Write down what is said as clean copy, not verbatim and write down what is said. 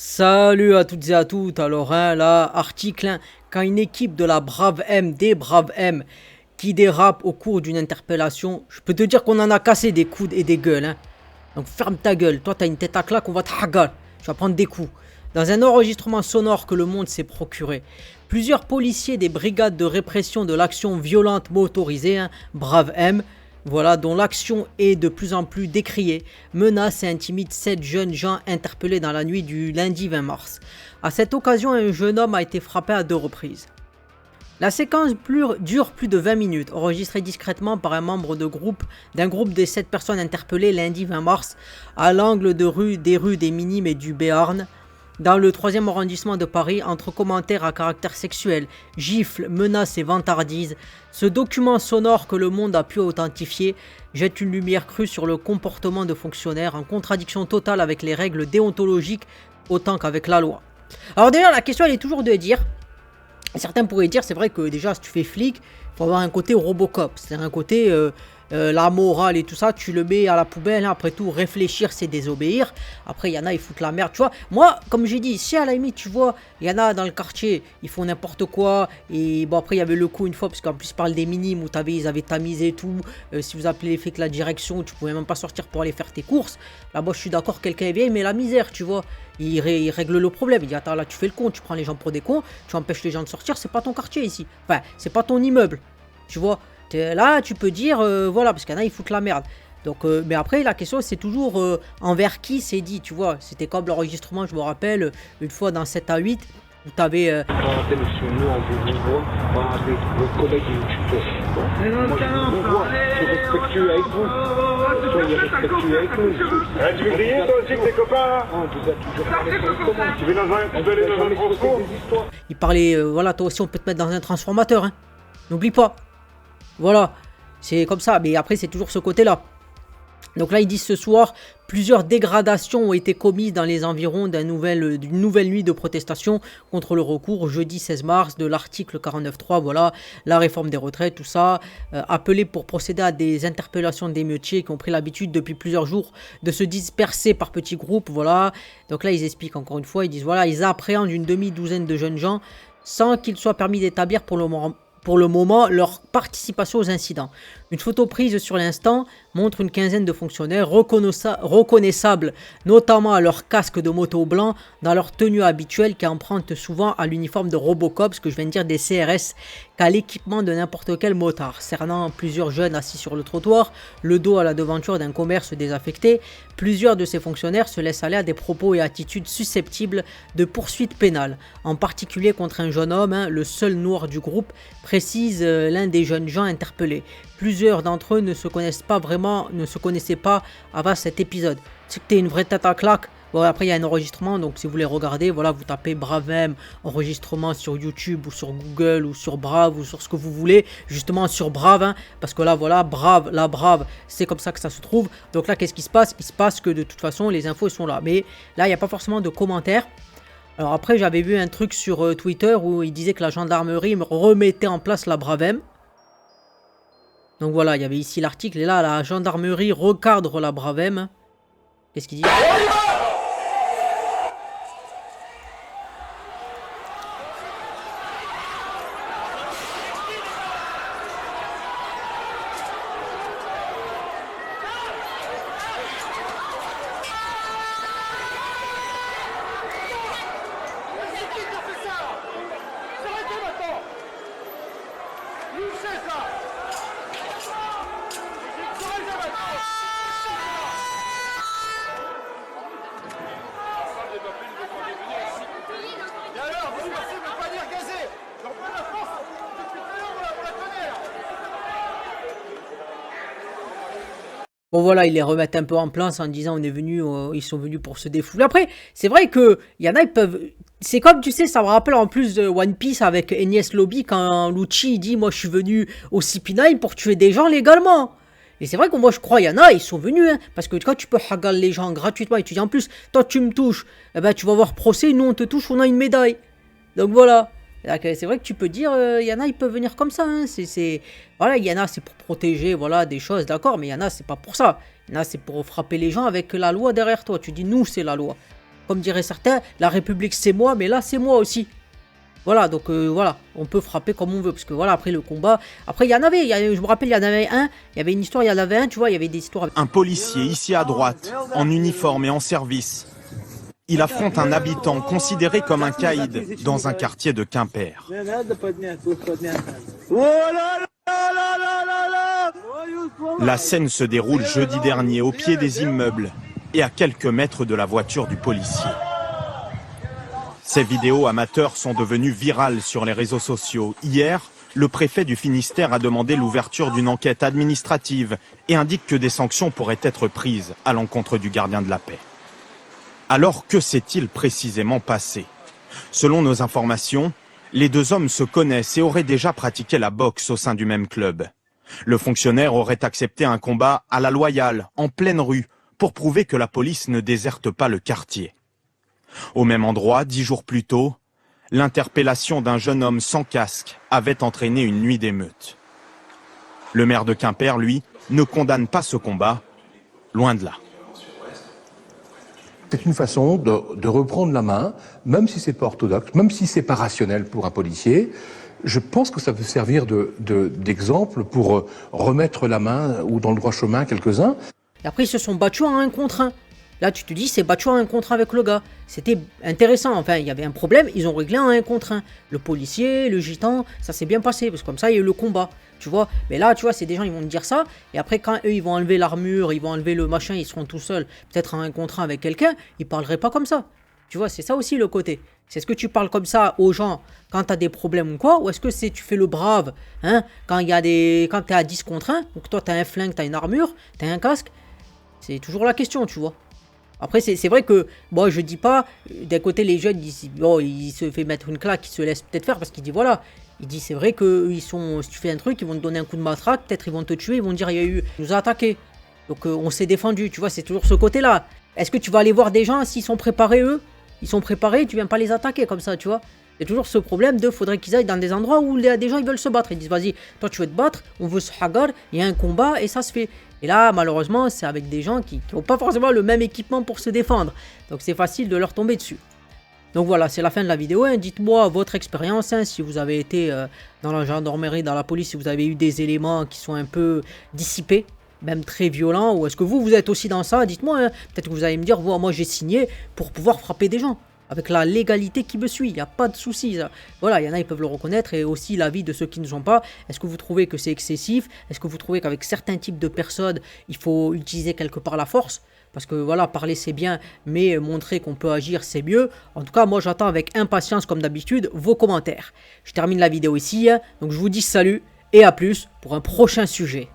Salut à toutes et à toutes. Alors là, article 1, quand une équipe de la Brave M, des Braves M, qui dérape au cours d'une interpellation, je peux te dire qu'on en a cassé des coudes et des gueules. Donc ferme ta gueule, toi t'as une tête à claque, on va te hagal, tu vas prendre des coups. Dans un enregistrement sonore que Le Monde s'est procuré, plusieurs policiers des brigades de répression de l'action violente motorisée, Brave M, voilà, dont l'action est de plus en plus décriée, menacent et intimident 7 jeunes gens interpellés dans la nuit du lundi 20 mars. À cette occasion, un jeune homme a été frappé à 2 reprises. La séquence dure plus de 20 minutes, enregistrée discrètement par un membre d'un groupe de 7 personnes interpellées lundi 20 mars à l'angle des rues des Minimes et du Béarn, dans le 3e arrondissement de Paris, entre commentaires à caractère sexuel, gifles, menaces et vantardises. Ce document sonore que Le Monde a pu authentifier jette une lumière crue sur le comportement de fonctionnaires, en contradiction totale avec les règles déontologiques autant qu'avec la loi. Alors déjà, la question elle est toujours de dire, certains pourraient dire, c'est vrai que déjà si tu fais flic, il faut avoir un côté Robocop, c'est-à-dire un côté la morale et tout ça, tu le mets à la poubelle, après tout, réfléchir c'est désobéir. Après il y en a, ils foutent la merde, tu vois. Moi, comme j'ai dit, si à la limite, tu vois, il y en a dans le quartier, ils font n'importe quoi, et bon après il y avait le coup une fois, parce qu'en plus ils parlent des minimes où ils avaient tamisé et tout, si vous appelez les flics la direction, tu pouvais même pas sortir pour aller faire tes courses. Là-bas je suis d'accord, quelqu'un est bien, mais la misère, tu vois. Il règle le problème, il dit attends là tu fais le con, tu prends les gens pour des cons, tu empêches les gens de sortir, c'est pas ton quartier ici, enfin c'est pas ton immeuble, tu vois, là tu peux dire voilà, parce qu'il y en a ils foutent la merde, donc mais après la question c'est toujours envers qui c'est dit, tu vois, c'était comme l'enregistrement, je me rappelle, une fois dans 7 à 8, où t'avais Attention, nous on vous voit avec vos collègues youtubeurs. Moi je vous vois, je suis respectueux avec vous. Soyez respectueux avec nous. Tu veux griller toi aussi avec tes copains On vous a toujours parlé correctement. Tu veux aller dans un transfo des histoires. il parlait voilà, toi aussi on peut te mettre dans un transformateur, n'oublie pas, voilà, c'est comme ça, mais après c'est toujours ce côté là. Donc là, ils disent ce soir, plusieurs dégradations ont été commises dans les environs d'une nouvelle nuit de protestation contre le recours jeudi 16 mars de l'article 49.3, voilà, la réforme des retraites, tout ça, appelé pour procéder à des interpellations d'émeutiers qui ont pris l'habitude depuis plusieurs jours de se disperser par petits groupes, voilà. Donc là, ils expliquent encore une fois, ils disent, voilà, ils appréhendent une demi-douzaine de jeunes gens sans qu'il soit permis d'établir pour le moment leur participation aux incidents. Une photo prise sur l'instant montre une quinzaine de fonctionnaires reconnaissables, notamment à leur casque de moto blanc, dans leur tenue habituelle qui emprunte souvent à l'uniforme de Robocop, ce que je viens de dire des CRS, qu'à l'équipement de n'importe quel motard, cernant plusieurs jeunes assis sur le trottoir, le dos à la devanture d'un commerce désaffecté. Plusieurs de ces fonctionnaires se laissent aller à des propos et attitudes susceptibles de poursuites pénales, en particulier contre un jeune homme, le seul noir du groupe, précise l'un des jeunes gens interpellés. Plusieurs d'entre eux ne se connaissaient pas avant cet épisode. C'est que t'es une vraie tête à claque. Bon, après il y a un enregistrement, donc si vous voulez regarder, voilà, vous tapez Brave M enregistrement sur YouTube ou sur Google ou sur Brave ou sur ce que vous voulez, justement sur Brave, parce que là voilà, Brave, c'est comme ça que ça se trouve. Donc là qu'est-ce qui se passe? Il se passe que de toute façon les infos sont là, mais là il n'y a pas forcément de commentaires. Alors après j'avais vu un truc sur Twitter où il disait que la gendarmerie remettait en place la Brave M. Donc voilà, il y avait ici l'article, et là, la gendarmerie recadre la Brave M. Qu'est-ce qu'il dit? Bon voilà, ils les remettent un peu en place en disant ils sont venus pour se défouler. Après, c'est vrai que il y en a, ils peuvent. C'est comme tu sais, ça me rappelle en plus de One Piece avec Enies Lobby quand Lucci dit moi je suis venu au CP9 pour tuer des gens légalement. Et c'est vrai que moi je crois il y en a, ils sont venus, parce que quand tu peux hagal les gens gratuitement et tu dis en plus, toi tu me touches, eh ben tu vas avoir procès, nous on te touche, on a une médaille. Donc voilà. C'est vrai que tu peux dire, il y en a, ils peuvent venir comme ça. Voilà, il y en a, c'est pour protéger, voilà, des choses, d'accord, mais il y en a, c'est pas pour ça. Il y en a, c'est pour frapper les gens avec la loi derrière toi. Tu dis, nous, c'est la loi. Comme diraient certains, la République c'est moi, mais là c'est moi aussi. Voilà, donc voilà, on peut frapper comme on veut, parce que voilà, après le combat, après il y en avait, je me rappelle, il y en avait un, il y avait une histoire, il y en avait un, tu vois, il y avait des histoires. Un policier ici à droite, en uniforme et en service. Il affronte un habitant considéré comme un caïd dans un quartier de Quimper. La scène se déroule jeudi dernier au pied des immeubles et à quelques mètres de la voiture du policier. Ces vidéos amateurs sont devenues virales sur les réseaux sociaux. Hier, le préfet du Finistère a demandé l'ouverture d'une enquête administrative et indique que des sanctions pourraient être prises à l'encontre du gardien de la paix. Alors, que s'est-il précisément passé? Selon nos informations, les deux hommes se connaissent et auraient déjà pratiqué la boxe au sein du même club. Le fonctionnaire aurait accepté un combat à la loyale, en pleine rue, pour prouver que la police ne déserte pas le quartier. Au même endroit, 10 jours plus tôt, l'interpellation d'un jeune homme sans casque avait entraîné une nuit d'émeute. Le maire de Quimper, lui, ne condamne pas ce combat, loin de là. C'est une façon de reprendre la main, même si c'est pas orthodoxe, même si c'est pas rationnel pour un policier. Je pense que ça peut servir d'exemple pour remettre la main ou dans le droit chemin quelques-uns. Et après, ils se sont battus en 1 contre 1. Là, tu te dis, c'est battu en 1 contre 1 avec le gars. C'était intéressant. Enfin, il y avait un problème, ils ont réglé en 1 contre 1. Le policier, le gitan, ça s'est bien passé. Parce que comme ça, il y a eu le combat. Tu vois. Mais là, tu vois, c'est des gens, ils vont te dire ça. Et après, quand eux, ils vont enlever l'armure, ils vont enlever le machin, ils seront tout seuls. Peut-être en 1 contre 1 avec quelqu'un, ils parleraient pas comme ça. Tu vois, c'est ça aussi le côté. C'est ce que tu parles comme ça aux gens quand tu as des problèmes ou quoi, ou est-ce que c'est tu fais le brave, hein, quand tu es à 10 contre 1, donc toi tu as un flingue, tu as une armure, tu as un casque. C'est toujours la question, tu vois. Après, c'est vrai que, bon, je dis pas, d'un côté, les jeunes, ils se fait mettre une claque, ils se laissent peut-être faire parce qu'ils disent, voilà, il dit, c'est vrai que si tu fais un truc, ils vont te donner un coup de matraque, peut-être ils vont te tuer, ils vont dire, il nous a attaqué. Donc, on s'est défendu, tu vois, c'est toujours ce côté-là. Est-ce que tu vas aller voir des gens s'ils sont préparés, eux? Ils sont préparés, tu viens pas les attaquer comme ça, tu vois. C'est toujours ce problème de, faudrait qu'ils aillent dans des endroits où il y a des gens, ils veulent se battre. Ils disent, vas-y, toi tu veux te battre, on veut se hagar, il y a un combat et ça se fait. Et là, malheureusement, c'est avec des gens qui n'ont pas forcément le même équipement pour se défendre. Donc c'est facile de leur tomber dessus. Donc voilà, c'est la fin de la vidéo. Hein. Dites-moi votre expérience, hein, si vous avez été dans la gendarmerie, dans la police, si vous avez eu des éléments qui sont un peu dissipés, même très violents, ou est-ce que vous êtes aussi dans ça? Dites-moi, hein. Peut-être que vous allez me dire, moi j'ai signé pour pouvoir frapper des gens. Avec la légalité qui me suit, il n'y a pas de souci. Voilà, il y en a, ils peuvent le reconnaître, et aussi l'avis de ceux qui ne sont pas. Est-ce que vous trouvez que c'est excessif? Est-ce que vous trouvez qu'avec certains types de personnes, il faut utiliser quelque part la force? Parce que voilà, parler c'est bien, mais montrer qu'on peut agir c'est mieux. En tout cas, moi j'attends avec impatience, comme d'habitude, vos commentaires. Je termine la vidéo ici, hein. Donc je vous dis salut, et à plus pour un prochain sujet.